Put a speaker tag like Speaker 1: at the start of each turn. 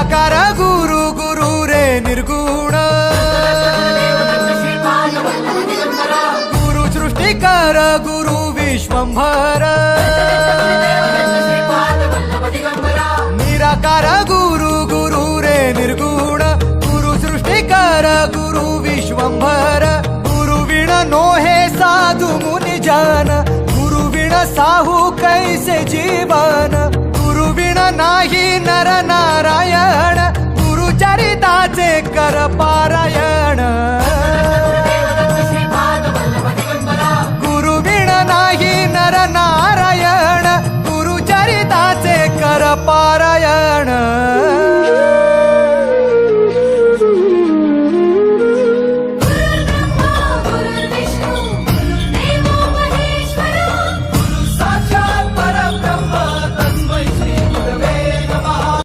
Speaker 1: निराकार गुरु गुरु रे निर्गुण गुरु सृष्टिकर गुरु विश्वंभर निराकार गुरु गुरु रे निर्गुण गुरु सृष्टिकर गुरु विश्वंभर गुरु विण नोहे साधु मुनि जन गुरु विण साहू कैसे जीवन गुरु विण नाही नर नारायण गुरु चरिताचे कर पारायण